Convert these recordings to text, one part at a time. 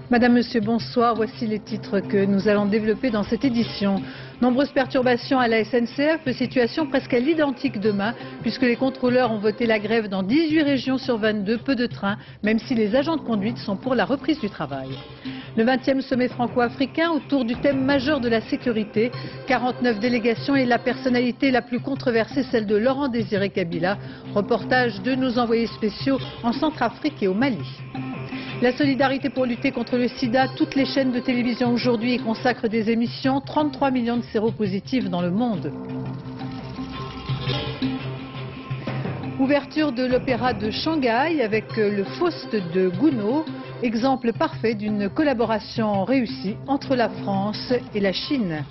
Madame, Monsieur, bonsoir. Voici les titres que nous allons développer dans cette édition. Nombreuses perturbations à la SNCF, situation presque à l'identique demain, puisque les contrôleurs ont voté la grève dans 18 régions sur 22, peu de trains, même si les agents de conduite sont pour la reprise du travail. Le 20e sommet franco-africain autour du thème majeur de la sécurité. 49 délégations et la personnalité la plus controversée, celle de Laurent Désiré Kabila. Reportage de nos envoyés spéciaux en Centrafrique et au Mali. La solidarité pour lutter contre le sida, toutes les chaînes de télévision aujourd'hui y consacrent des émissions, 33 millions de séropositifs dans le monde. Ouverture de l'opéra de Shanghai avec le Faust de Gounod, exemple parfait d'une collaboration réussie entre la France et la Chine.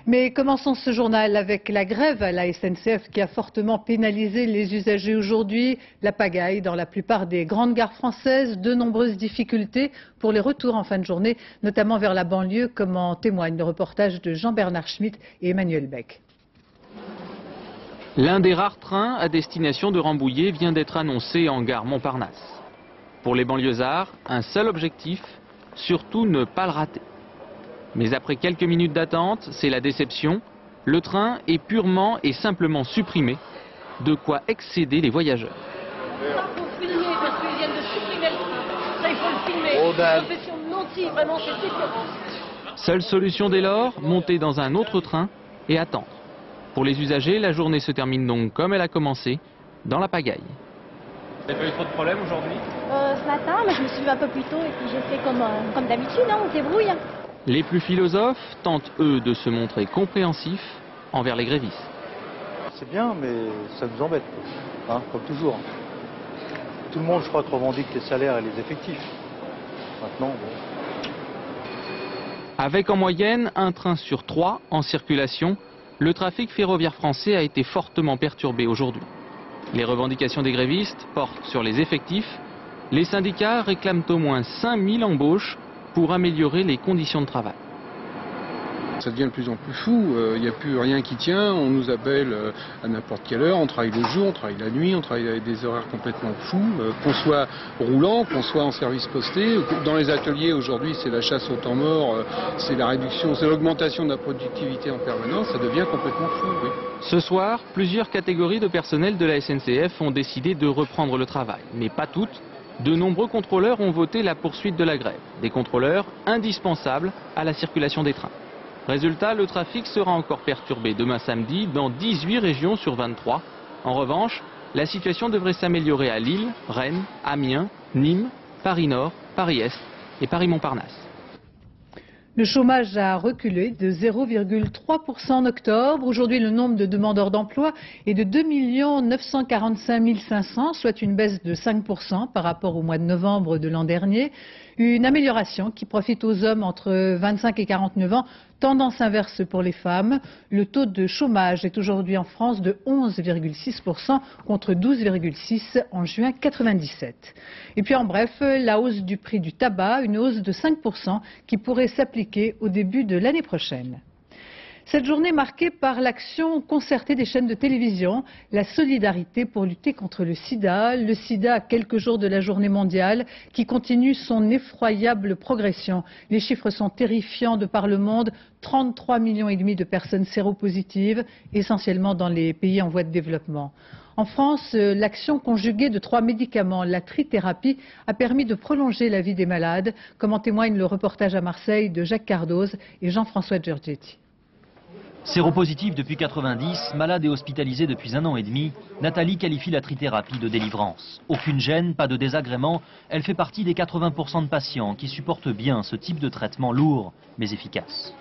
Mais commençons ce journal avec la grève à la SNCF qui a fortement pénalisé les usagers aujourd'hui. La pagaille dans la plupart des grandes gares françaises, de nombreuses difficultés pour les retours en fin de journée, notamment vers la banlieue, comme en témoigne le reportage de Jean-Bernard Schmitt et Emmanuel Beck. L'un des rares trains à destination de Rambouillet vient d'être annoncé en gare Montparnasse. Pour les banlieusards, un seul objectif, surtout ne pas le rater. Mais après quelques minutes d'attente, c'est la déception. Le train est purement et simplement supprimé, de quoi excéder les voyageurs. Il faut filmer parce qu'ils viennent de supprimer le train. Ça, il faut le filmer. Profession de nantis, vraiment, c'est différent. Seule solution dès lors, monter dans un autre train et attendre. Pour les usagers, la journée se termine donc comme elle a commencé, dans la pagaille. Vous n'avez pas eu trop de problèmes aujourd'hui? Ce matin, mais je me suis levée un peu plus tôt et puis j'ai fait comme d'habitude, hein, on se débrouille. Les plus philosophes tentent, eux, de se montrer compréhensifs envers les grévistes. C'est bien, mais ça nous embête, hein, comme toujours. Tout le monde, je crois, revendique les salaires et les effectifs. Maintenant, bon. Avec en moyenne un train sur 3 en circulation, le trafic ferroviaire français a été fortement perturbé aujourd'hui. Les revendications des grévistes portent sur les effectifs. Les syndicats réclament au moins 5000 embauches pour améliorer les conditions de travail. Ça devient de plus en plus fou, il n'y a plus rien qui tient, on nous appelle à n'importe quelle heure, on travaille le jour, on travaille la nuit, on travaille avec des horaires complètement fous, qu'on soit roulant, qu'on soit en service posté. Dans les ateliers aujourd'hui c'est la chasse au temps mort, c'est la réduction, c'est l'augmentation de la productivité en permanence, ça devient complètement fou. Oui. Ce soir, plusieurs catégories de personnel de la SNCF ont décidé de reprendre le travail, mais pas toutes. De nombreux contrôleurs ont voté la poursuite de la grève, des contrôleurs indispensables à la circulation des trains. Résultat, le trafic sera encore perturbé demain samedi dans 18 régions sur 23. En revanche, la situation devrait s'améliorer à Lille, Rennes, Amiens, Nîmes, Paris-Nord, Paris-Est et Paris-Montparnasse. Le chômage a reculé de 0,3% en octobre. Aujourd'hui, le nombre de demandeurs d'emploi est de 2 945 500, soit une baisse de 5% par rapport au mois de novembre de l'an dernier. Une amélioration qui profite aux hommes entre 25 et 49 ans, tendance inverse pour les femmes. Le taux de chômage est aujourd'hui en France de 11,6% contre 12,6% en juin 97. Et puis en bref, la hausse du prix du tabac, une hausse de 5% qui pourrait s'appliquer au début de l'année prochaine. Cette journée marquée par l'action concertée des chaînes de télévision, la solidarité pour lutter contre le sida à quelques jours de la journée mondiale qui continue son effroyable progression. Les chiffres sont terrifiants de par le monde, 33,5 millions de personnes séropositives, essentiellement dans les pays en voie de développement. En France, l'action conjuguée de 3 médicaments, la trithérapie, a permis de prolonger la vie des malades, comme en témoigne le reportage à Marseille de Jacques Cardoz et Jean-François Giorgetti. Séropositive depuis 90, malade et hospitalisée depuis 1 an et demi, Nathalie qualifie la trithérapie de délivrance. Aucune gêne, pas de désagrément, elle fait partie des 80% de patients qui supportent bien ce type de traitement lourd mais efficace.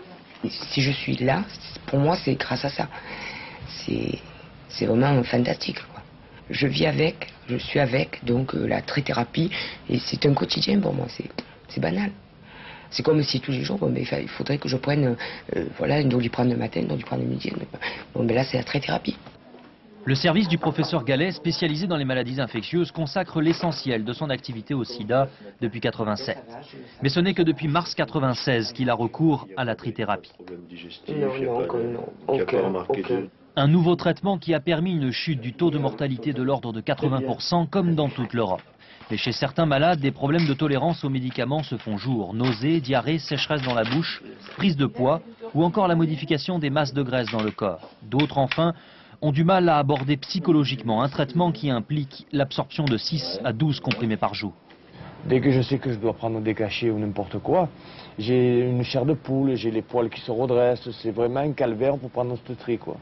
Si je suis là, pour moi c'est grâce à ça. C'est vraiment fantastique, quoi. Je vis avec, je suis avec, donc la trithérapie, et c'est un quotidien pour moi, c'est banal. C'est comme si tous les jours, bon, mais il faudrait que je prenne, voilà, une doliprane le matin, une doliprane le midi. Bon, mais là, c'est la trithérapie. Le service du professeur Gallet, spécialisé dans les maladies infectieuses, consacre l'essentiel de son activité au sida depuis 1987. Mais ce n'est que depuis mars 1996 qu'il a recours à la trithérapie. Un nouveau traitement qui a permis une chute du taux de mortalité de l'ordre de 80% comme dans toute l'Europe. Mais chez certains malades, des problèmes de tolérance aux médicaments se font jour. Nausées, diarrhée, sécheresse dans la bouche, prise de poids ou encore la modification des masses de graisse dans le corps. D'autres enfin ont du mal à aborder psychologiquement un traitement qui implique l'absorption de 6 à 12 comprimés par jour. Dès que je sais que je dois prendre des cachets ou n'importe quoi, j'ai une chair de poule, j'ai les poils qui se redressent, c'est vraiment un calvaire pour prendre ce tri, quoi.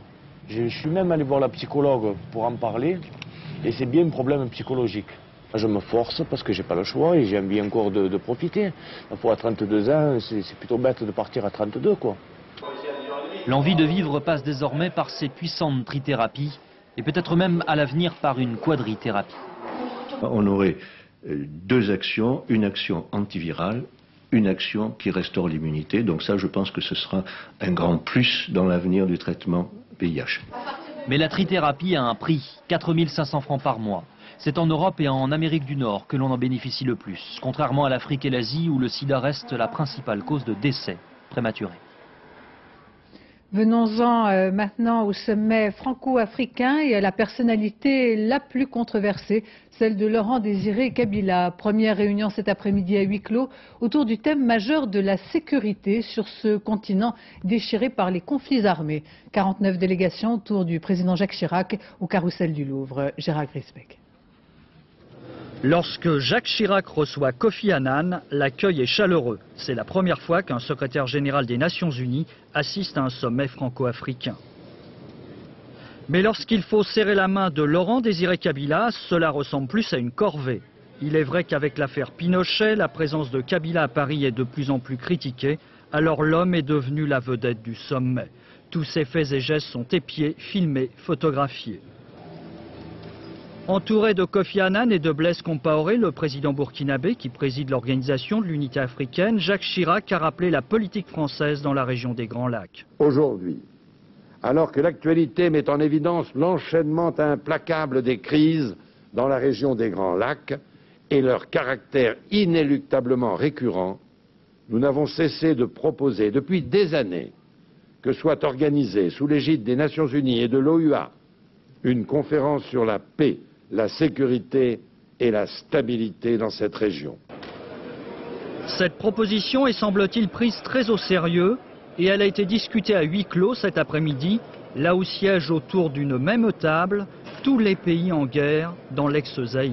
Je suis même allé voir la psychologue pour en parler et c'est bien un problème psychologique. Je me force parce que j'ai pas le choix et j'ai envie encore de profiter. Pour à 32 ans, c'est plutôt bête de partir à 32, quoi. L'envie de vivre passe désormais par ces puissantes trithérapies et peut-être même à l'avenir par une quadrithérapie. On aurait deux actions, une action antivirale, une action qui restaure l'immunité. Donc ça, je pense que ce sera un grand plus dans l'avenir du traitement VIH. Mais la trithérapie a un prix, 4 500 francs par mois. C'est en Europe et en Amérique du Nord que l'on en bénéficie le plus, contrairement à l'Afrique et l'Asie où le sida reste la principale cause de décès prématurés. Venons-en maintenant au sommet franco-africain et à la personnalité la plus controversée, celle de Laurent Désiré Kabila. Première réunion cet après-midi à huis clos autour du thème majeur de la sécurité sur ce continent déchiré par les conflits armés. 49 délégations autour du président Jacques Chirac au carrousel du Louvre. Gérard Grisbeck. Lorsque Jacques Chirac reçoit Kofi Annan, l'accueil est chaleureux. C'est la première fois qu'un secrétaire général des Nations Unies assiste à un sommet franco-africain. Mais lorsqu'il faut serrer la main de Laurent Désiré Kabila, cela ressemble plus à une corvée. Il est vrai qu'avec l'affaire Pinochet, la présence de Kabila à Paris est de plus en plus critiquée, alors l'homme est devenu la vedette du sommet. Tous ses faits et gestes sont épiés, filmés, photographiés. Entouré de Kofi Annan et de Blaise Compaoré, le président burkinabé qui préside l'organisation de l'unité africaine, Jacques Chirac a rappelé la politique française dans la région des Grands Lacs. Aujourd'hui, alors que l'actualité met en évidence l'enchaînement implacable des crises dans la région des Grands Lacs et leur caractère inéluctablement récurrent, nous n'avons cessé de proposer depuis des années que soit organisée sous l'égide des Nations Unies et de l'OUA une conférence sur la paix, la sécurité et la stabilité dans cette région. Cette proposition est semble-t-il prise très au sérieux et elle a été discutée à huis clos cet après-midi, là où siègent autour d'une même table tous les pays en guerre dans l'ex-Zaïre.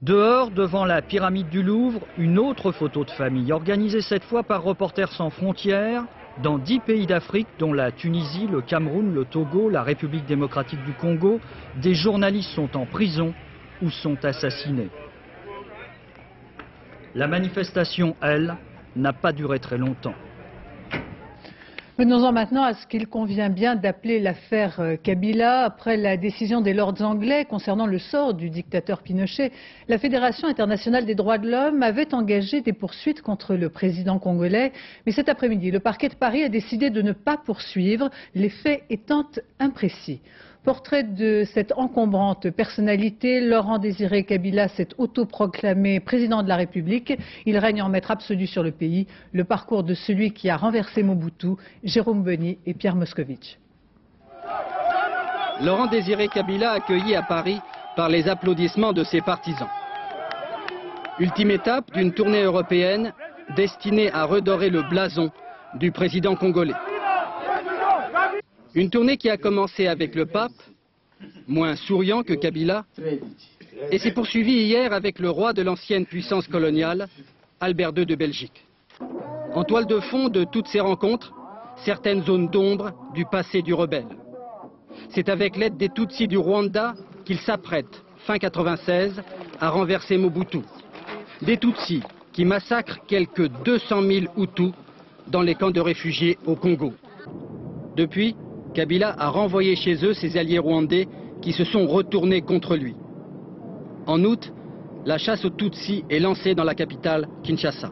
Dehors, devant la pyramide du Louvre, une autre photo de famille, organisée cette fois par Reporters sans frontières, dans 10 pays d'Afrique, dont la Tunisie, le Cameroun, le Togo, la République démocratique du Congo, des journalistes sont en prison ou sont assassinés. La manifestation, elle, n'a pas duré très longtemps. Venons-en maintenant à ce qu'il convient bien d'appeler l'affaire Kabila. Après la décision des Lords anglais concernant le sort du dictateur Pinochet, la Fédération internationale des droits de l'homme avait engagé des poursuites contre le président congolais. Mais cet après-midi, le parquet de Paris a décidé de ne pas poursuivre, les faits étant imprécis. Portrait de cette encombrante personnalité, Laurent Désiré Kabila s'est autoproclamé président de la République. Il règne en maître absolu sur le pays. Le parcours de celui qui a renversé Mobutu, Jérôme Beny et Pierre Moscovici. Laurent Désiré Kabila accueilli à Paris par les applaudissements de ses partisans. Ultime étape d'une tournée européenne destinée à redorer le blason du président congolais. Une tournée qui a commencé avec le pape, moins souriant que Kabila, et s'est poursuivie hier avec le roi de l'ancienne puissance coloniale, Albert II de Belgique. En toile de fond de toutes ces rencontres, certaines zones d'ombre du passé du rebelle. C'est avec l'aide des Tutsis du Rwanda qu'il s'apprête, fin 96, à renverser Mobutu. Des Tutsis qui massacrent quelques 200 000 Hutus dans les camps de réfugiés au Congo. Depuis, Kabila a renvoyé chez eux ses alliés rwandais qui se sont retournés contre lui. En août, la chasse aux Tutsis est lancée dans la capitale, Kinshasa.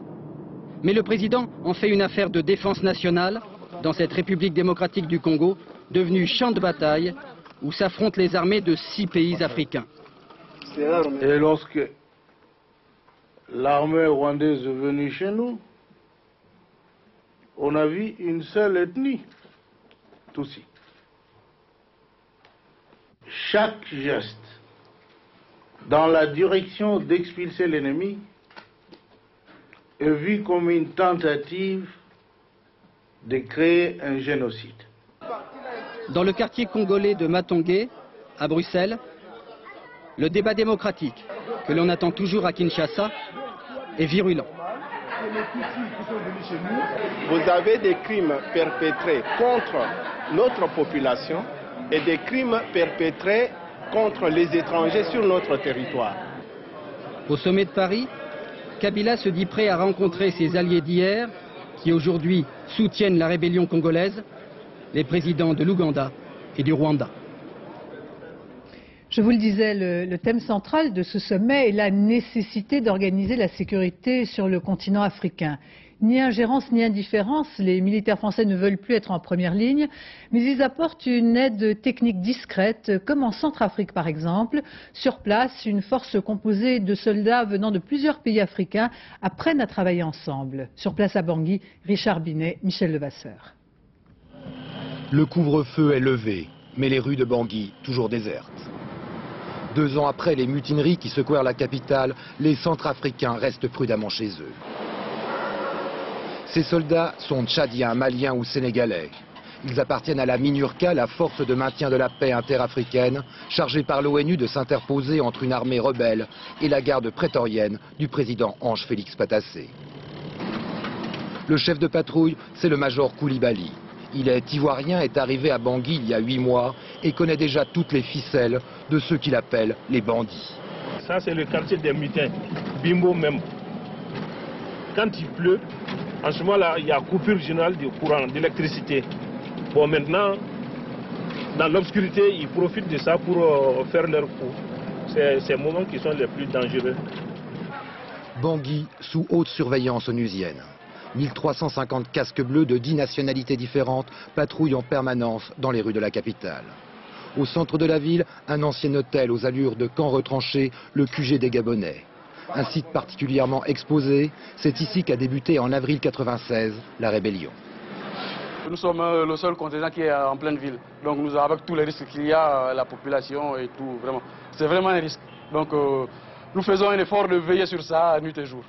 Mais le président en fait une affaire de défense nationale dans cette République démocratique du Congo devenu champ de bataille où s'affrontent les armées de 6 pays africains. Et lorsque l'armée rwandaise est venue chez nous, on a vu une seule ethnie, Tutsi. Chaque geste dans la direction d'expulser l'ennemi est vu comme une tentative de créer un génocide. Dans le quartier congolais de Matongé, à Bruxelles, le débat démocratique, que l'on attend toujours à Kinshasa, est virulent. Vous avez des crimes perpétrés contre notre population et des crimes perpétrés contre les étrangers sur notre territoire. Au sommet de Paris, Kabila se dit prêt à rencontrer ses alliés d'hier, qui aujourd'hui soutiennent la rébellion congolaise, les présidents de l'Ouganda et du Rwanda. Je vous le disais, le thème central de ce sommet est la nécessité d'organiser la sécurité sur le continent africain. Ni ingérence ni indifférence, les militaires français ne veulent plus être en première ligne, mais ils apportent une aide technique discrète, comme en Centrafrique par exemple. Sur place, une force composée de soldats venant de plusieurs pays africains apprennent à travailler ensemble. Sur place à Bangui, Richard Binet, Michel Levasseur. Le couvre-feu est levé, mais les rues de Bangui toujours désertes. 2 ans après les mutineries qui secouèrent la capitale, les Centrafricains restent prudemment chez eux. Ces soldats sont tchadiens, maliens ou sénégalais. Ils appartiennent à la MINURCA, la force de maintien de la paix interafricaine, chargée par l'ONU de s'interposer entre une armée rebelle et la garde prétorienne du président Ange Félix Patassé. Le chef de patrouille, c'est le major Koulibaly. Il est ivoirien, est arrivé à Bangui il y a 8 mois et connaît déjà toutes les ficelles de ceux qu'il appelle les bandits. Ça, c'est le quartier des mutins, Bimbo même. Quand il pleut, en ce moment-là, il y a coupure générale du courant, d'électricité. Bon, maintenant, dans l'obscurité, ils profitent de ça pour faire leur coup. C'est ces moments qui sont les plus dangereux. Bangui sous haute surveillance onusienne. 1350 casques bleus de 10 nationalités différentes patrouillent en permanence dans les rues de la capitale. Au centre de la ville, un ancien hôtel aux allures de camp retranché, le QG des Gabonais. Un site particulièrement exposé, c'est ici qu'a débuté en avril 1996 la rébellion. Nous sommes le seul contingent qui est en pleine ville. Donc nous, avec tous les risques qu'il y a, la population et tout, vraiment, c'est vraiment un risque. Donc nous faisons un effort de veiller sur ça nuit et jour.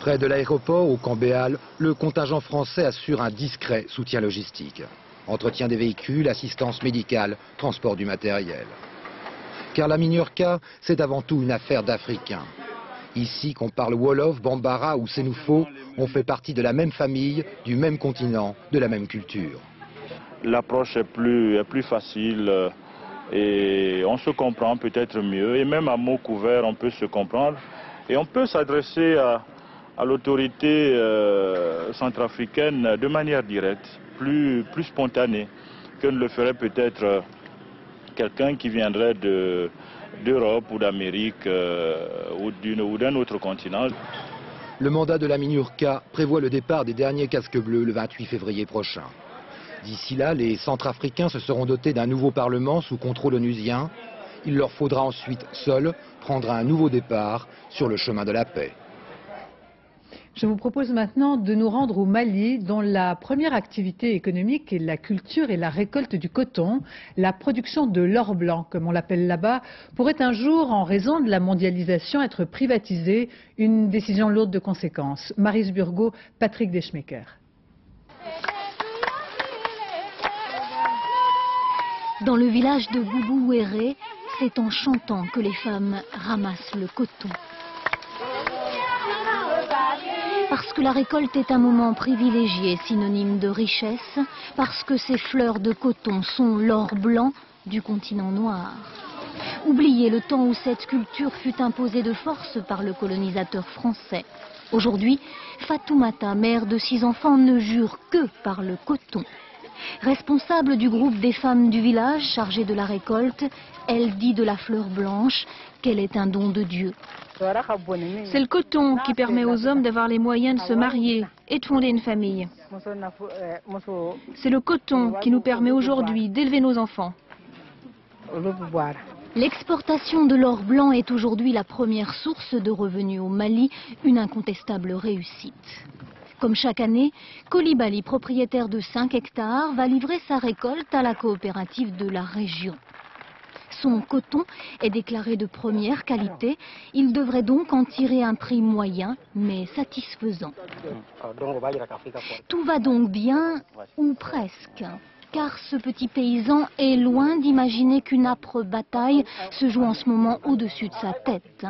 Près de l'aéroport, au camp Béal, le contingent français assure un discret soutien logistique. Entretien des véhicules, assistance médicale, transport du matériel. Car la MINURCA, c'est avant tout une affaire d'Africains. Ici, qu'on parle Wolof, Bambara ou Sénoufo, on fait partie de la même famille, du même continent, de la même culture. L'approche est plus facile et on se comprend peut-être mieux. Et même à mots couverts, on peut se comprendre. Et on peut s'adresser à l'autorité centrafricaine de manière directe, plus spontanée, que ne le ferait peut-être quelqu'un qui viendrait d'Europe ou d'Amérique ou d'un autre continent. Le mandat de la MINURCA prévoit le départ des derniers casques bleus le 28 février prochain. D'ici là, les Centrafricains se seront dotés d'un nouveau parlement sous contrôle onusien. Il leur faudra ensuite, seuls, prendre un nouveau départ sur le chemin de la paix. Je vous propose maintenant de nous rendre au Mali, dont la première activité économique est la culture et la récolte du coton. La production de l'or blanc, comme on l'appelle là-bas, pourrait un jour, en raison de la mondialisation, être privatisée. Une décision lourde de conséquences. Maryse Burgot, Patrick Deschmecker. Dans le village de Boubouéré, c'est en chantant que les femmes ramassent le coton. Parce que la récolte est un moment privilégié, synonyme de richesse, parce que ces fleurs de coton sont l'or blanc du continent noir. Oubliez le temps où cette culture fut imposée de force par le colonisateur français. Aujourd'hui, Fatoumata, mère de 6 enfants, ne jure que par le coton. Responsable du groupe des femmes du village chargée de la récolte, elle dit de la fleur blanche qu'elle est un don de Dieu. C'est le coton qui permet aux hommes d'avoir les moyens de se marier et de fonder une famille. C'est le coton qui nous permet aujourd'hui d'élever nos enfants. L'exportation de l'or blanc est aujourd'hui la première source de revenus au Mali, une incontestable réussite. Comme chaque année, Coulibaly, propriétaire de 5 hectares, va livrer sa récolte à la coopérative de la région. Son coton est déclaré de première qualité. Il devrait donc en tirer un prix moyen, mais satisfaisant. Tout va donc bien, ou presque. Car ce petit paysan est loin d'imaginer qu'une âpre bataille se joue en ce moment au-dessus de sa tête.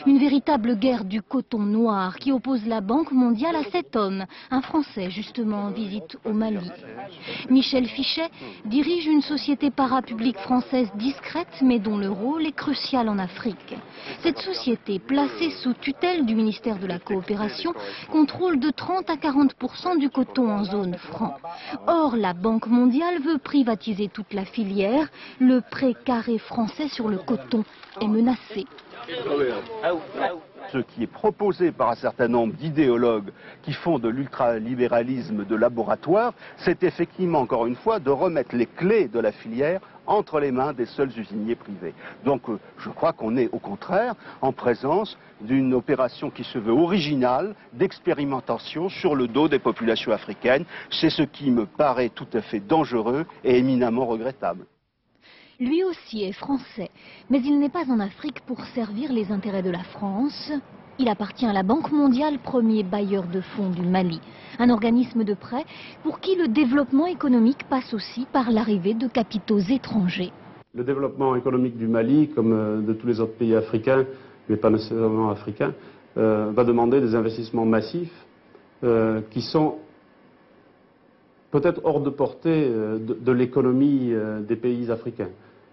Une véritable guerre du coton noir qui oppose la Banque mondiale à cet homme, un Français justement en visite au Mali. Michel Fichet dirige une société parapublique française discrète mais dont le rôle est crucial en Afrique. Cette société, placée sous tutelle du ministère de la Coopération, contrôle de 30 à 40% du coton en zone franc. Or, la Banque mondiale veut privatiser toute la filière. Le pré carré français sur le coton est menacé. Ce qui est proposé par un certain nombre d'idéologues qui font de l'ultralibéralisme de laboratoire, c'est effectivement, encore une fois, de remettre les clés de la filière entre les mains des seuls usiniers privés. Donc je crois qu'on est au contraire en présence d'une opération qui se veut originale, d'expérimentation sur le dos des populations africaines. C'est ce qui me paraît tout à fait dangereux et éminemment regrettable. Lui aussi est français, mais il n'est pas en Afrique pour servir les intérêts de la France. Il appartient à la Banque mondiale, premier bailleur de fonds du Mali. Un organisme de prêt pour qui le développement économique passe aussi par l'arrivée de capitaux étrangers. Le développement économique du Mali, comme de tous les autres pays africains, mais pas nécessairement africains, va demander des investissements massifs qui sont peut-être hors de portée de l'économie des pays africains.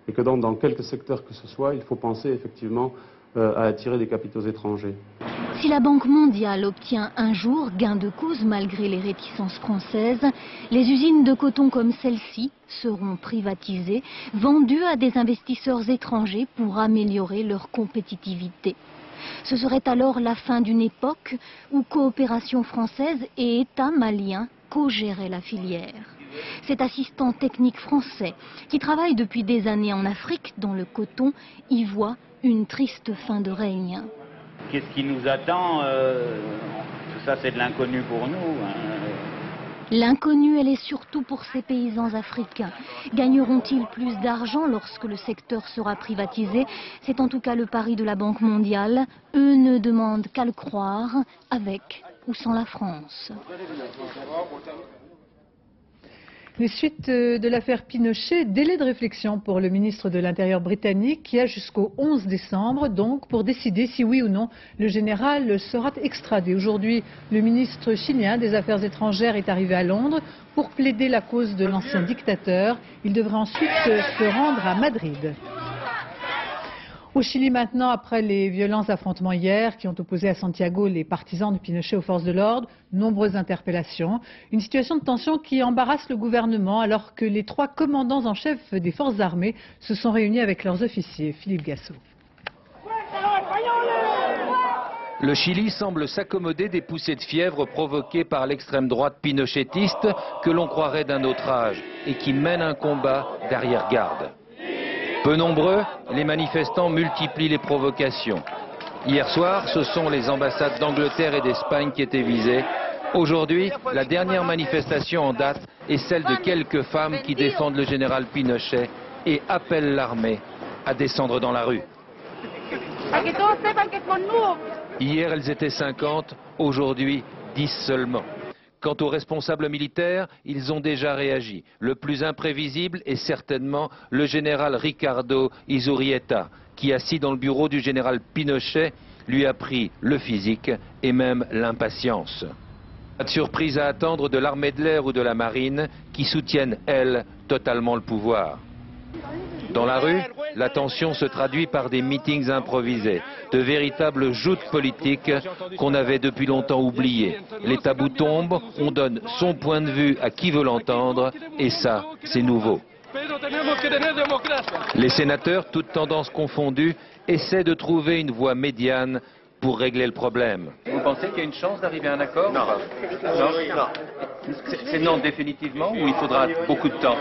Et que donc, dans quelques secteurs que ce soit, il faut penser effectivement à attirer des capitaux étrangers. Si la Banque mondiale obtient un jour gain de cause malgré les réticences françaises, les usines de coton comme celle-ci seront privatisées, vendues à des investisseurs étrangers pour améliorer leur compétitivité. Ce serait alors la fin d'une époque où coopération française et État malien co-géraient la filière. Cet assistant technique français, qui travaille depuis des années en Afrique dans le coton, y voit une triste fin de règne. Qu'est-ce qui nous attend? Tout ça, c'est de l'inconnu pour nous. L'inconnu, elle est surtout pour ces paysans africains. Gagneront-ils plus d'argent lorsque le secteur sera privatisé? C'est en tout cas le pari de la Banque mondiale. Eux ne demandent qu'à le croire, avec ou sans la France. Les suites de l'affaire Pinochet, délai de réflexion pour le ministre de l'Intérieur britannique qui a jusqu'au 11 décembre donc pour décider si oui ou non le général sera extradé. Aujourd'hui, le ministre chilien des Affaires étrangères est arrivé à Londres pour plaider la cause de l'ancien dictateur. Il devrait ensuite se rendre à Madrid. Au Chili maintenant, après les violents affrontements hier qui ont opposé à Santiago les partisans de Pinochet aux forces de l'ordre, nombreuses interpellations. Une situation de tension qui embarrasse le gouvernement alors que les 3 commandants en chef des forces armées se sont réunis avec leurs officiers. Philippe Gassot. Le Chili semble s'accommoder des poussées de fièvre provoquées par l'extrême droite pinochetiste que l'on croirait d'un autre âge et qui mène un combat d'arrière-garde. Peu nombreux, les manifestants multiplient les provocations. Hier soir, ce sont les ambassades d'Angleterre et d'Espagne qui étaient visées. Aujourd'hui, la dernière manifestation en date est celle de quelques femmes qui défendent le général Pinochet et appellent l'armée à descendre dans la rue. Hier, elles étaient 50, aujourd'hui 10 seulement. Quant aux responsables militaires, ils ont déjà réagi. Le plus imprévisible est certainement le général Ricardo Izurrieta, qui, assis dans le bureau du général Pinochet, lui a pris le physique et même l'impatience. Pas de surprise à attendre de l'armée de l'air ou de la marine, qui soutiennent, elles, totalement le pouvoir. Dans la rue, la tension se traduit par des meetings improvisés, de véritables joutes politiques qu'on avait depuis longtemps oubliées. Les tabous tombent, on donne son point de vue à qui veut l'entendre, et ça, c'est nouveau. Les sénateurs, toutes tendances confondues, essaient de trouver une voie médiane pour régler le problème. Vous pensez qu'il y a une chance d'arriver à un accord? Non. C'est non définitivement ou il faudra beaucoup de temps?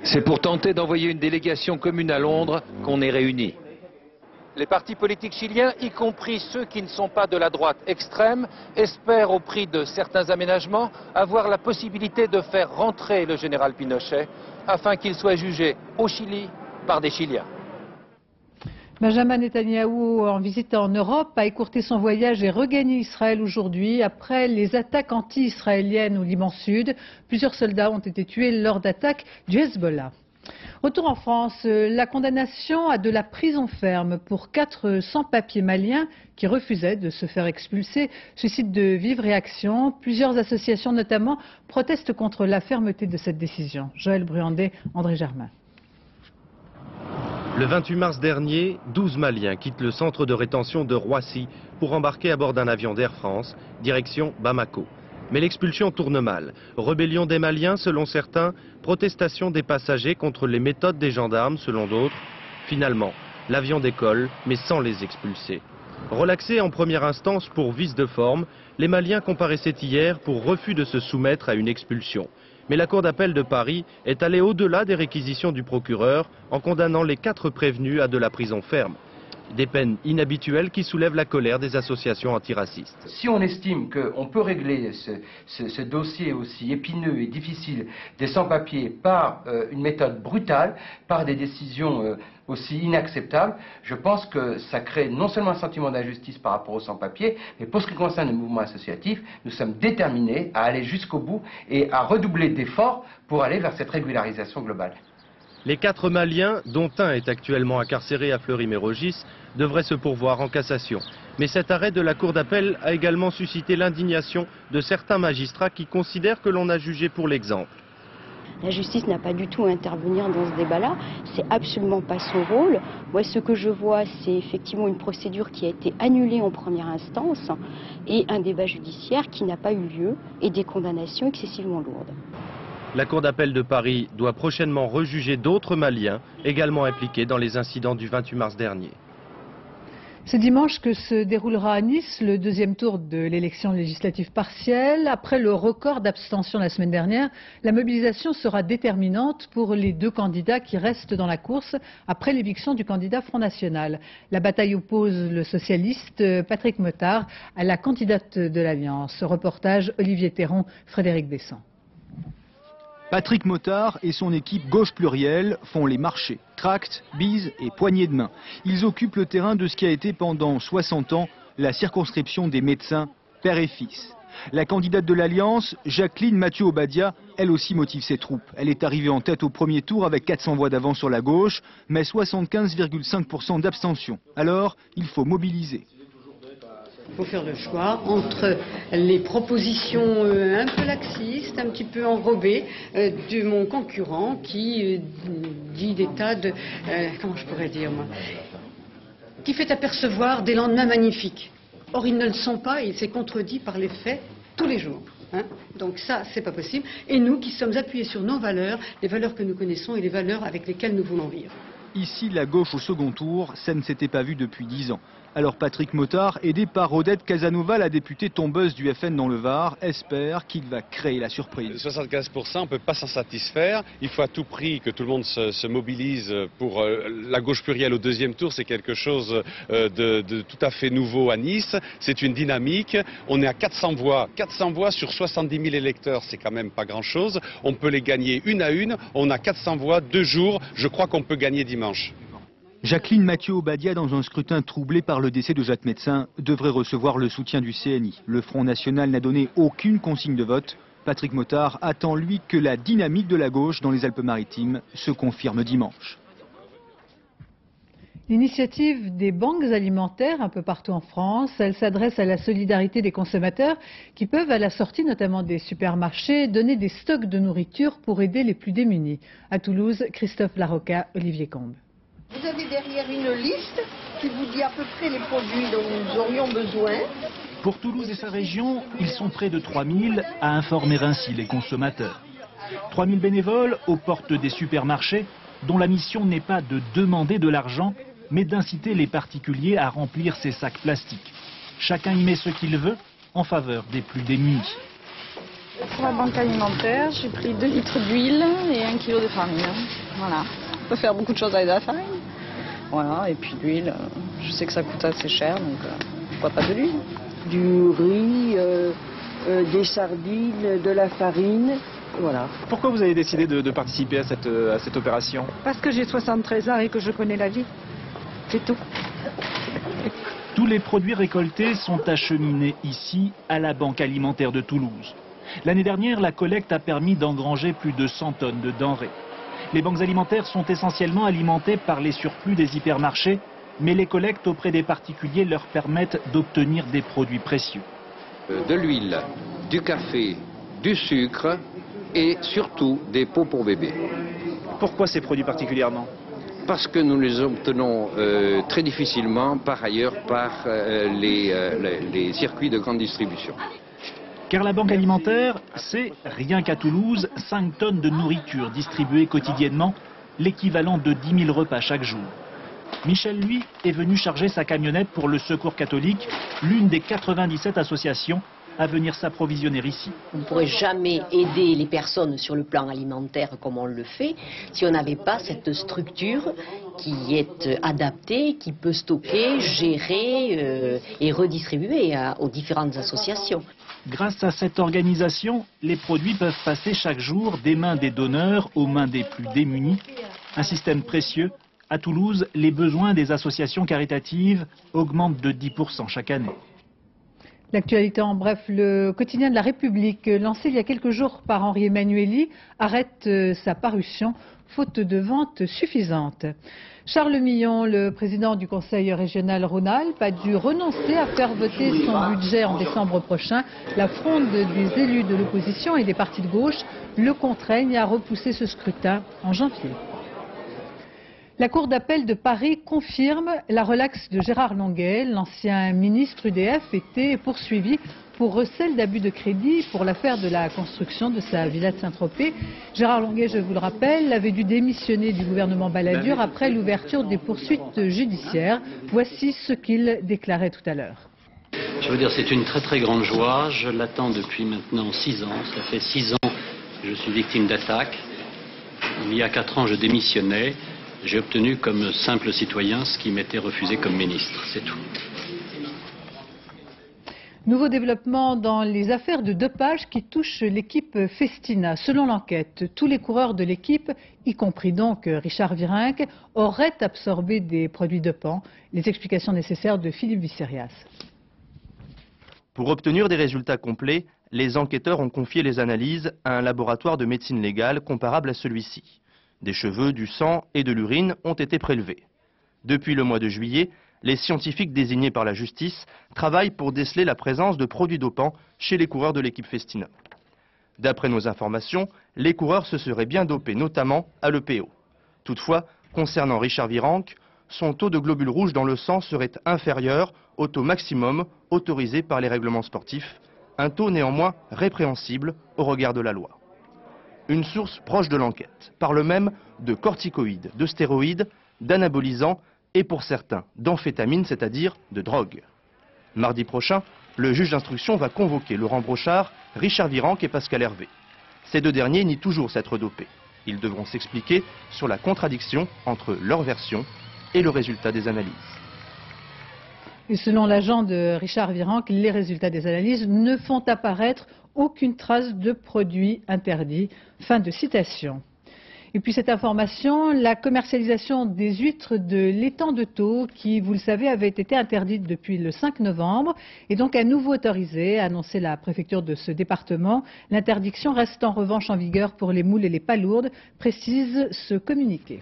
C'est pour tenter d'envoyer une délégation commune à Londres qu'on est réunis. Les partis politiques chiliens, y compris ceux qui ne sont pas de la droite extrême, espèrent au prix de certains aménagements avoir la possibilité de faire rentrer le général Pinochet afin qu'il soit jugé au Chili par des Chiliens. Benjamin Netanyahou, en visite en Europe, a écourté son voyage et regagné Israël aujourd'hui après les attaques anti-israéliennes au Liban Sud. Plusieurs soldats ont été tués lors d'attaques du Hezbollah. Retour en France, la condamnation à de la prison ferme pour 4 sans-papiers maliens qui refusaient de se faire expulser suscite de vives réactions. Plusieurs associations notamment protestent contre la fermeté de cette décision. Joël Bruandé, André Germain. Le 28 mars dernier, 12 Maliens quittent le centre de rétention de Roissy pour embarquer à bord d'un avion d'Air France, direction Bamako. Mais l'expulsion tourne mal. Rébellion des Maliens selon certains, protestation des passagers contre les méthodes des gendarmes selon d'autres. Finalement, l'avion décolle, mais sans les expulser. Relaxés en première instance pour vice de forme, les Maliens comparaissaient hier pour refus de se soumettre à une expulsion. Mais la Cour d'appel de Paris est allée au-delà des réquisitions du procureur en condamnant les 4 prévenus à de la prison ferme. Des peines inhabituelles qui soulèvent la colère des associations antiracistes. Si on estime qu'on peut régler ce dossier aussi épineux et difficile des sans-papiers par une méthode brutale, par des décisions aussi inacceptables, je pense que ça crée non seulement un sentiment d'injustice par rapport aux sans-papiers, mais pour ce qui concerne le mouvement associatif, nous sommes déterminés à aller jusqu'au bout et à redoubler d'efforts pour aller vers cette régularisation globale. Les 4 Maliens, dont un est actuellement incarcéré à Fleury-Mérogis, devraient se pourvoir en cassation. Mais cet arrêt de la Cour d'appel a également suscité l'indignation de certains magistrats qui considèrent que l'on a jugé pour l'exemple. La justice n'a pas du tout à intervenir dans ce débat-là, c'est absolument pas son rôle. Moi, ce que je vois, c'est effectivement une procédure qui a été annulée en première instance et un débat judiciaire qui n'a pas eu lieu et des condamnations excessivement lourdes. La Cour d'appel de Paris doit prochainement rejuger d'autres Maliens également impliqués dans les incidents du 28 mars dernier. C'est dimanche que se déroulera à Nice le 2e tour de l'élection législative partielle. Après le record d'abstention la semaine dernière, la mobilisation sera déterminante pour les 2 candidats qui restent dans la course après l'éviction du candidat Front National. La bataille oppose le socialiste Patrick Mottard à la candidate de l'Alliance. Reportage Olivier Théron, Frédéric Besson. Patrick Mottard et son équipe Gauche Plurielle font les marchés, tracts, bises et poignées de main. Ils occupent le terrain de ce qui a été pendant 60 ans la circonscription des médecins, père et fils. La candidate de l'Alliance, Jacqueline Mathieu-Obadia, elle aussi motive ses troupes. Elle est arrivée en tête au premier tour avec 400 voix d'avance sur la gauche, mais 75,5% d'abstention. Alors, il faut mobiliser. Il faut faire le choix entre les propositions un peu laxistes, un petit peu enrobées de mon concurrent qui dit des tas de... comment je pourrais dire moi, qui fait apercevoir des lendemains magnifiques. Or, ils ne le sont pas et c'est contredit par les faits tous les jours. Donc ça, c'est pas possible. Et nous qui sommes appuyés sur nos valeurs, les valeurs que nous connaissons et les valeurs avec lesquelles nous voulons vivre. Ici, la gauche au second tour, ça ne s'était pas vu depuis 10 ans. Alors Patrick Mottard, aidé par Odette Casanova, la députée tombeuse du FN dans le Var, espère qu'il va créer la surprise. 75%, on ne peut pas s'en satisfaire. Il faut à tout prix que tout le monde se mobilise pour la gauche plurielle au 2e tour. C'est quelque chose de tout à fait nouveau à Nice. C'est une dynamique. On est à 400 voix. 400 voix sur 70 000 électeurs, c'est quand même pas grand-chose. On peut les gagner une à une. On a 400 voix, 2 jours. Je crois qu'on peut gagner dimanche. Jacqueline Mathieu-Obadia, dans un scrutin troublé par le décès de Jacques Médecin, devrait recevoir le soutien du CNI. Le Front National n'a donné aucune consigne de vote. Patrick Mottard attend, lui, que la dynamique de la gauche dans les Alpes-Maritimes se confirme dimanche. L'initiative des banques alimentaires un peu partout en France, elle s'adresse à la solidarité des consommateurs qui peuvent, à la sortie notamment des supermarchés, donner des stocks de nourriture pour aider les plus démunis. À Toulouse, Christophe Larocca, Olivier Combe. Vous avez derrière une liste qui vous dit à peu près les produits dont nous aurions besoin. Pour Toulouse et sa région, ils sont près de 3000 à informer ainsi les consommateurs. 3000 bénévoles aux portes des supermarchés dont la mission n'est pas de demander de l'argent, mais d'inciter les particuliers à remplir ces sacs plastiques. Chacun y met ce qu'il veut en faveur des plus démunis. Pour la banque alimentaire, j'ai pris 2 litres d'huile et 1 kilo de farine. Voilà. On peut faire beaucoup de choses avec de la farine. Voilà, et puis l'huile, je sais que ça coûte assez cher, donc pourquoi pas de l'huile. Du riz, des sardines, de la farine. Voilà. Pourquoi vous avez décidé de participer à cette opération? Parce que j'ai 73 ans et que je connais la vie. C'est tout. Tous les produits récoltés sont acheminés ici, à la Banque alimentaire de Toulouse. L'année dernière, la collecte a permis d'engranger plus de 100 tonnes de denrées. Les banques alimentaires sont essentiellement alimentées par les surplus des hypermarchés, mais les collectes auprès des particuliers leur permettent d'obtenir des produits précieux. De l'huile, du café, du sucre et surtout des pots pour bébés. Pourquoi ces produits particulièrement? Parce que nous les obtenons très difficilement par ailleurs par les circuits de grande distribution. Car la Banque alimentaire, c'est, rien qu'à Toulouse, 5 tonnes de nourriture distribuée quotidiennement, l'équivalent de 10 000 repas chaque jour. Michel, lui, est venu charger sa camionnette pour le Secours catholique, l'une des 97 associations à venir s'approvisionner ici. On ne pourrait jamais aider les personnes sur le plan alimentaire comme on le fait si on n'avait pas cette structure qui est adaptée, qui peut stocker, gérer et redistribuer aux différentes associations. Grâce à cette organisation, les produits peuvent passer chaque jour des mains des donneurs aux mains des plus démunis. Un système précieux. À Toulouse, les besoins des associations caritatives augmentent de 10% chaque année. L'actualité en bref, le quotidien de la République, lancé il y a quelques jours par Henri Emmanuelli, arrête sa parution, faute de ventes suffisantes. Charles Millon, le président du Conseil régional Rhône-Alpes, a dû renoncer à faire voter son budget en décembre prochain. La fronde des élus de l'opposition et des partis de gauche le contraignent à repousser ce scrutin en janvier. La Cour d'appel de Paris confirme la relaxe de Gérard Longuet. L'ancien ministre UDF était poursuivi pour recel d'abus de crédit pour l'affaire de la construction de sa villa de Saint-Tropez. Gérard Longuet, je vous le rappelle, avait dû démissionner du gouvernement Balladur après l'ouverture des poursuites judiciaires. Voici ce qu'il déclarait tout à l'heure. Je veux dire, c'est une très très grande joie. Je l'attends depuis maintenant 6 ans. Ça fait 6 ans que je suis victime d'attaques. Il y a 4 ans, je démissionnais. J'ai obtenu comme simple citoyen ce qui m'était refusé comme ministre, c'est tout. Nouveau développement dans les affaires de dopage qui touchent l'équipe Festina. Selon l'enquête, tous les coureurs de l'équipe, y compris donc Richard Virenque, auraient absorbé des produits dopants. Les explications nécessaires de Philippe Visserias. Pour obtenir des résultats complets, les enquêteurs ont confié les analyses à un laboratoire de médecine légale comparable à celui-ci. Des cheveux, du sang et de l'urine ont été prélevés. Depuis le mois de juillet, les scientifiques désignés par la justice travaillent pour déceler la présence de produits dopants chez les coureurs de l'équipe Festina. D'après nos informations, les coureurs se seraient bien dopés, notamment à l'EPO. Toutefois, concernant Richard Virenque, son taux de globules rouges dans le sang serait inférieur au taux maximum autorisé par les règlements sportifs, un taux néanmoins répréhensible au regard de la loi. Une source proche de l'enquête parle même de corticoïdes, de stéroïdes, d'anabolisants et pour certains d'amphétamines, c'est-à-dire de drogue. Mardi prochain, le juge d'instruction va convoquer Laurent Brochard, Richard Virenque et Pascal Hervé. Ces deux derniers nient toujours s'être dopés. Ils devront s'expliquer sur la contradiction entre leur version et le résultat des analyses. Et selon l'agent de Richard Virenque, les résultats des analyses ne font apparaître aucune trace de produit interdit. Fin de citation. Et puis cette information, la commercialisation des huîtres de l'étang de Thau, qui, vous le savez, avait été interdite depuis le 5 novembre, est donc à nouveau autorisée, a annoncé la préfecture de ce département. L'interdiction reste en revanche en vigueur pour les moules et les palourdes, précise ce communiqué.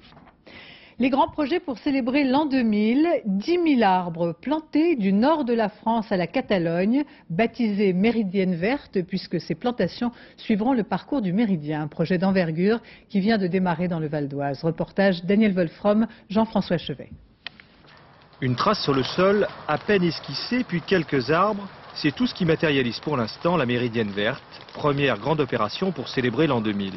Les grands projets pour célébrer l'an 2000, 10 000 arbres plantés du nord de la France à la Catalogne, baptisés Méridienne Verte, puisque ces plantations suivront le parcours du Méridien, un projet d'envergure qui vient de démarrer dans le Val d'Oise. Reportage Daniel Wolfrom, Jean-François Chevet. Une trace sur le sol, à peine esquissée, puis quelques arbres, c'est tout ce qui matérialise pour l'instant la Méridienne Verte, première grande opération pour célébrer l'an 2000.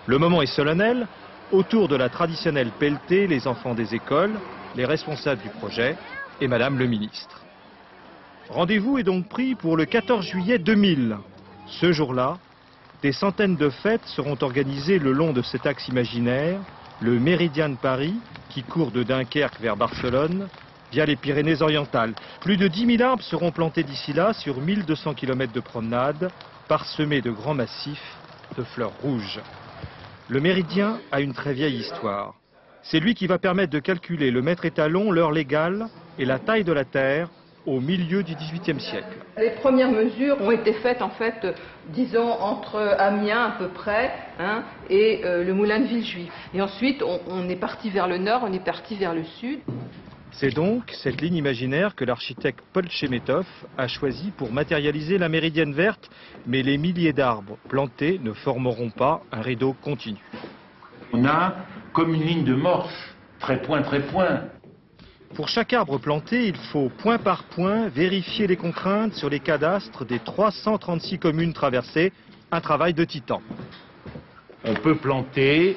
Le moment est solennel. Autour de la traditionnelle pelletée, les enfants des écoles, les responsables du projet et Madame le ministre. Rendez-vous est donc pris pour le 14 juillet 2000. Ce jour-là, des centaines de fêtes seront organisées le long de cet axe imaginaire, le Méridien de Paris, qui court de Dunkerque vers Barcelone, via les Pyrénées-Orientales. Plus de 10 000 arbres seront plantés d'ici là sur 1200 km de promenade, parsemés de grands massifs de fleurs rouges. Le Méridien a une très vieille histoire. C'est lui qui va permettre de calculer le mètre étalon, l'heure légale et la taille de la terre au milieu du XVIIIe siècle. Les premières mesures ont été faites en fait, disons, entre Amiens à peu près et le moulin de Villejuif. Et ensuite, on est parti vers le nord, on est parti vers le sud. C'est donc cette ligne imaginaire que l'architecte Paul Chemetov a choisie pour matérialiser la Méridienne Verte, mais les milliers d'arbres plantés ne formeront pas un rideau continu. On a comme une ligne de morse, trait point, trait point. Pour chaque arbre planté, il faut point par point vérifier les contraintes sur les cadastres des 336 communes traversées, un travail de titan. On peut planter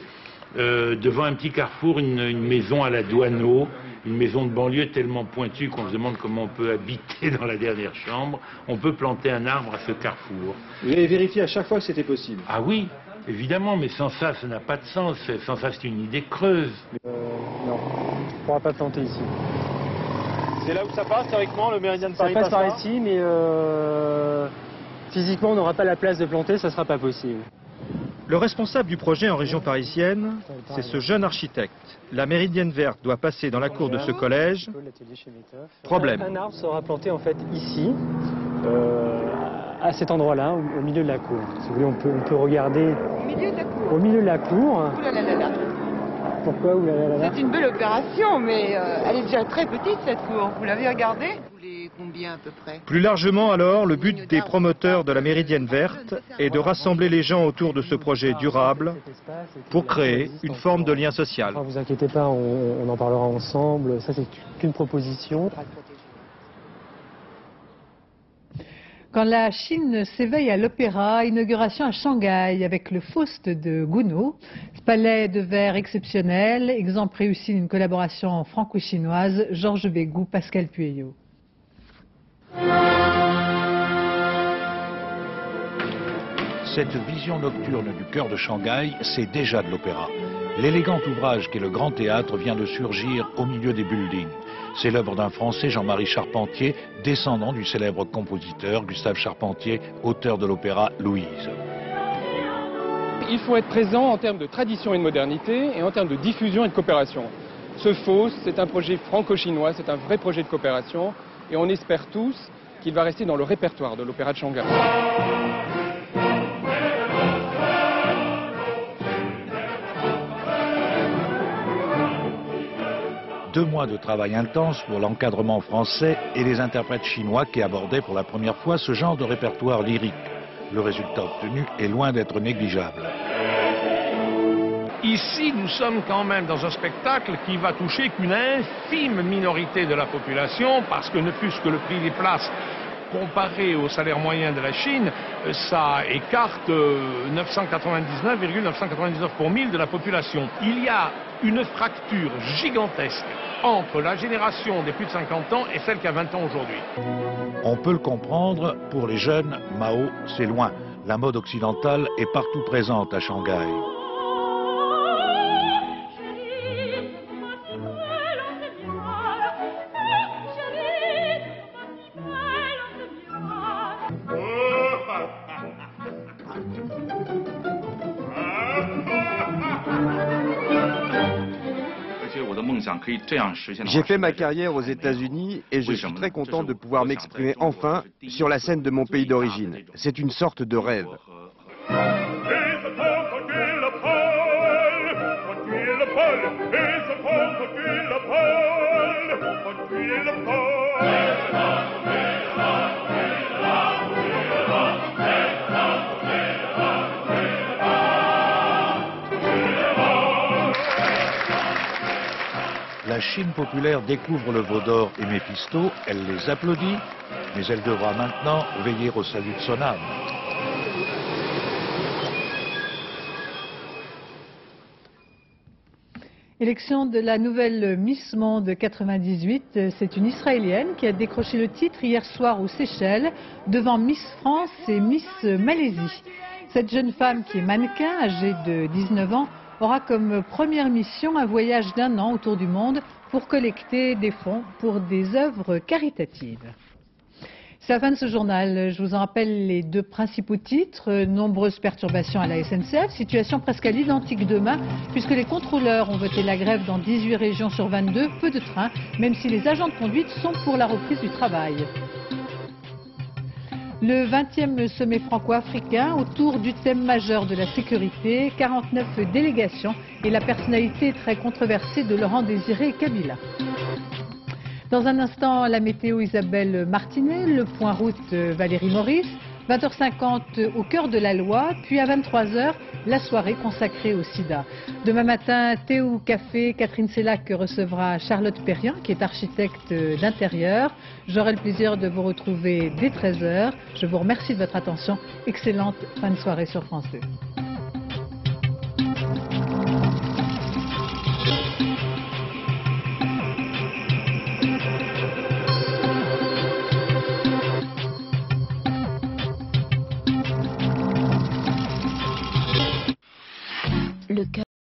devant un petit carrefour une maison à la Douaneau, une maison de banlieue tellement pointue qu'on se demande comment on peut habiter dans la dernière chambre. On peut planter un arbre à ce carrefour. Vous avez vérifié à chaque fois que c'était possible? Ah oui, évidemment, mais sans ça, ça n'a pas de sens. Sans ça, c'est une idée creuse. Non, on ne pourra pas planter ici. C'est là où ça passe, théoriquement, le Méridien de Paris? Ça passe par ici, mais physiquement, on n'aura pas la place de planter, ça ne sera pas possible. Le responsable du projet en région parisienne, c'est ce jeune architecte. La Méridienne Verte doit passer dans la cour de ce collège. Problème. Un arbre sera planté en fait ici, à cet endroit-là, au milieu de la cour. Si vous voulez, on peut regarder Au milieu de la cour. au milieu de la cour. Ouh là là là là. Pourquoi ouh là là là là? C'est une belle opération, mais elle est déjà très petite cette cour. Vous l'avez regardée? Combien à peu près? Plus largement alors, le but des promoteurs de la Méridienne Verte est de rassembler les gens autour de ce projet durable pour créer une forme de lien social. Ne vous inquiétez pas, on en parlera ensemble. Ça, c'est qu'une proposition. Quand la Chine s'éveille à l'opéra, inauguration à Shanghai avec le Faust de Gounod. Palais de verre exceptionnel, exemple réussi d'une collaboration franco-chinoise, Georges Bégou, Pascal Pueyo. Cette vision nocturne du cœur de Shanghai, c'est déjà de l'opéra. L'élégant ouvrage qu'est le Grand Théâtre vient de surgir au milieu des buildings. C'est l'œuvre d'un Français, Jean-Marie Charpentier, descendant du célèbre compositeur Gustave Charpentier, auteur de l'opéra Louise. Il faut être présent en termes de tradition et de modernité et en termes de diffusion et de coopération. Ce Faust, c'est un projet franco-chinois, c'est un vrai projet de coopération et on espère tous qu'il va rester dans le répertoire de l'opéra de Shanghai. Deux mois de travail intense pour l'encadrement français et les interprètes chinois qui abordaient pour la première fois ce genre de répertoire lyrique. Le résultat obtenu est loin d'être négligeable. Ici, nous sommes quand même dans un spectacle qui va toucher qu'une infime minorité de la population, parce que ne fût-ce que le prix des places comparé au salaire moyen de la Chine, ça écarte 999,999 pour 1000 de la population. Il y a une fracture gigantesque entre la génération des plus de 50 ans et celle qui a 20 ans aujourd'hui. On peut le comprendre, pour les jeunes, Mao, c'est loin. La mode occidentale est partout présente à Shanghai. J'ai fait ma carrière aux États-Unis et je suis très content de pouvoir m'exprimer enfin sur la scène de mon pays d'origine. C'est une sorte de rêve. Chine populaire découvre le veau d'or et Méphisto, elle les applaudit, mais elle devra maintenant veiller au salut de son âme. Élection de la nouvelle Miss Monde 98, c'est une Israélienne qui a décroché le titre hier soir aux Seychelles devant Miss France et Miss Malaisie. Cette jeune femme qui est mannequin, âgée de 19 ans, aura comme première mission un voyage d'1 an autour du monde pour collecter des fonds pour des œuvres caritatives. C'est la fin de ce journal. Je vous en rappelle les 2 principaux titres. Nombreuses perturbations à la SNCF, situation presque à l'identique demain, puisque les contrôleurs ont voté la grève dans 18 régions sur 22, peu de trains, même si les agents de conduite sont pour la reprise du travail. Le 20e sommet franco-africain autour du thème majeur de la sécurité, 49 délégations et la personnalité très controversée de Laurent Désiré Kabila. Dans un instant, la météo Isabelle Martinet, le point route Valérie Maurice, 20h50 au cœur de la loi, puis à 23h, la soirée consacrée au sida. Demain matin, thé ou café, Catherine Sellac recevra Charlotte Perrien, qui est architecte d'intérieur. J'aurai le plaisir de vous retrouver dès 13h. Je vous remercie de votre attention. Excellente fin de soirée sur France 2. Le cœur.